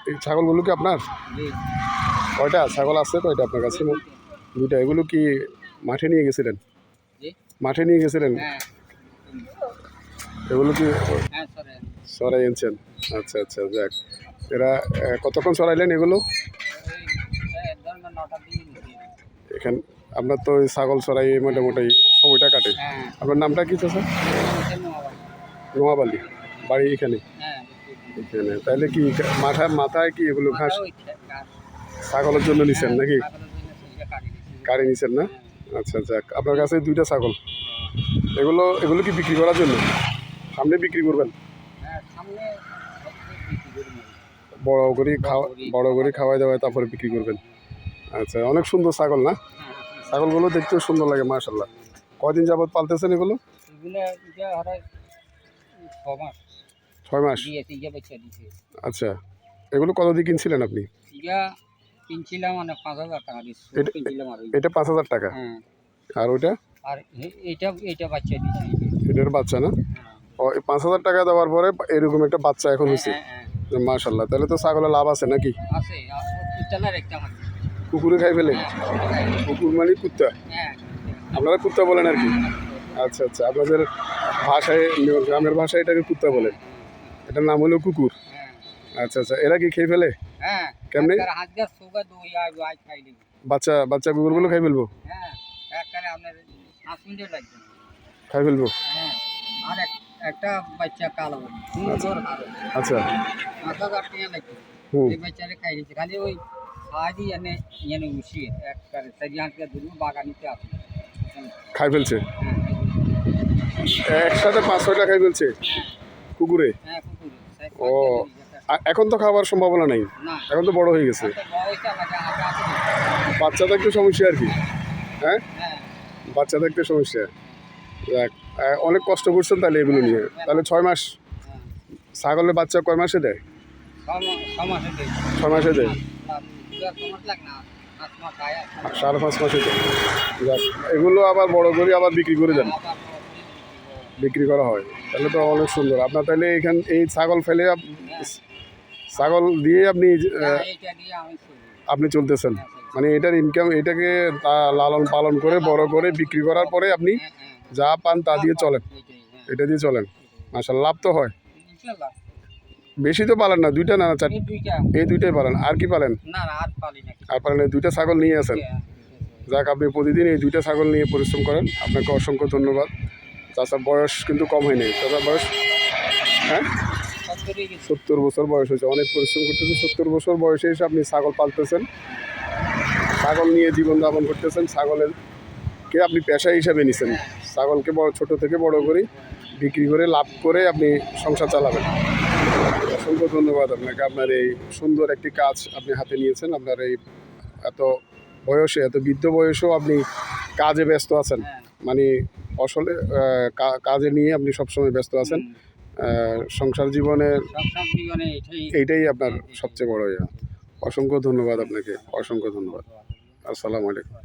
এই ছাগলগুলো কি আপনার? কয়টা ছাগল আছে? কয়টা আপনার কাছে? দুইটা। এগুলো কি মাঠে নিয়ে গেছিলেন? মাঠে নিয়ে গেছিলেন? এগুলো কি সরাই এনেছেন? আচ্ছা আচ্ছা, যাক। এরা কতক্ষণ সরাইলেন এগুলো? এখান আপনার তো ওই ছাগল সরাই মোটামুটি সময়টা কাটে। আপনার নামটা কি তো স্যার? নোয়াব আলী। বাড়ি এখানে? এখানে। তাহলে কি মাথায় কি এগুলো ঘাস ছাগলের জন্য নিছেন নাকি? কাড়ি নিছেন না? আচ্ছা আচ্ছা, আপনার কাছে দুইটা ছাগল। এগুলো এগুলো কি বিক্রি করার জন্য? সামনে বিক্রি করবেন? বড় করে খাওয়াই দাওয়ায় তারপরে বিক্রি করবেন। আচ্ছা, অনেক সুন্দর ছাগল না? ছাগলগুলো দেখতেও সুন্দর লাগে মাশাআল্লাহ। কয়দিন যাবত পালতেছেন এগুলো? 6 মাস। আচ্ছা, এগুলো কত দিয়ে কিনছিলেন আপনি? এটা 5,000 টাকা। আর ওইটা? এটার বাচ্চা না? ও, 5,000 টাকা দেওয়ার পরে এরকম একটা বাচ্চা এখন হয়েছে। মাশাআল্লাহ, তাহলে তো ছাগলের লাভ আছে নাকি? কুকুরে খাই ফেলে? কুকুর মানে কুত্তা? আপনারা কুত্তা বলেন আর কি? আচ্ছা আচ্ছা, আপনাদের ভাষায়, গ্রামের ভাষায় এটাকে কুত্তা বলেন। এটার নাম হলো কুকুর। আচ্ছা আচ্ছা, এরা কি খেয়ে ফেলে? কেমনি? বাচ্চা কুকুরগুলো খাই ফেলবো? খাই ফেলবো? একটা বাচ্চা কালো আচ্ছা। খালি ওই খাই ফেলছে একসাথে? 5-6টা খাই ফেলছে কুকুরে? ও, এখন তো খাওয়ার সম্ভাবনা নেই, এখন তো বড় হয়ে গেছে। বাচ্চা থাকতে সমস্যা আর কি। হ্যাঁ, বাচ্চা থাকতে সমস্যা। যাক, অনেক কষ্ট করছেন তাহলে এগুলো নিয়ে। তাহলে 6 মাস। ছাগলের বাচ্চা কয় মাসে দেয়? 6 মাসে দেয়। 5.5 মাসে দেয়। যাক, এগুলো আবার বড় করে আবার বিক্রি করে দেন? বিক্রি করা হয়। তাহলে তো অনেক সুন্দর। আপনার তাহলে এখান এই ছাগল ফেলে ছাগল দিয়ে আপনি চলতেছেন, মানে এটার ইনকাম, এটাকে লালন পালন করে বড় করে বিক্রি করার পরে আপনি যা পান তা দিয়ে চলেন, এটা দিয়ে চলেন। মাশাআল্লাহ, লাভ তো হয়। বেশি তো পালেন না? দুইটা না 4? এই দুইটাই পালেন? আর কি পালেন? আর পালেন এই দুইটা ছাগল নিয়ে আসেন? যাক, আপনি প্রতিদিন এই দুইটা ছাগল নিয়ে পরিশ্রম করেন, আপনাকে অসংখ্য ধন্যবাদ। চাচার বয়স কিন্তু কম হয়নি। চাচার বয়স, হ্যাঁ, 70 বছর বয়স হয়েছে। অনেক পরিশ্রম করতেছেন। 70 বছর বয়সে এসে আপনি ছাগল পালতেছেন, ছাগল নিয়ে জীবনযাপন করতেছেন। ছাগলেরকে আপনি পেশা হিসাবে নিছেন। ছাগলকে ছোট থেকে বড় করে বিক্রি করে লাভ করে আপনি সংসার চালাবেন। অসংখ্য ধন্যবাদ আপনাকে। আপনার এই সুন্দর একটি কাজ আপনি হাতে নিয়েছেন। আপনার এই এত বয়সে, এত বৃদ্ধ বয়সেও আপনি কাজে ব্যস্ত আছেন, মানে আসলে কাজে নিয়ে আপনি সবসময় ব্যস্ত আছেন। সংসার জীবনে এইটাই আপনার সবচেয়ে বড় ইয়া। অসংখ্য ধন্যবাদ আপনাকে, অসংখ্য ধন্যবাদ। আসসালামু আলাইকুম।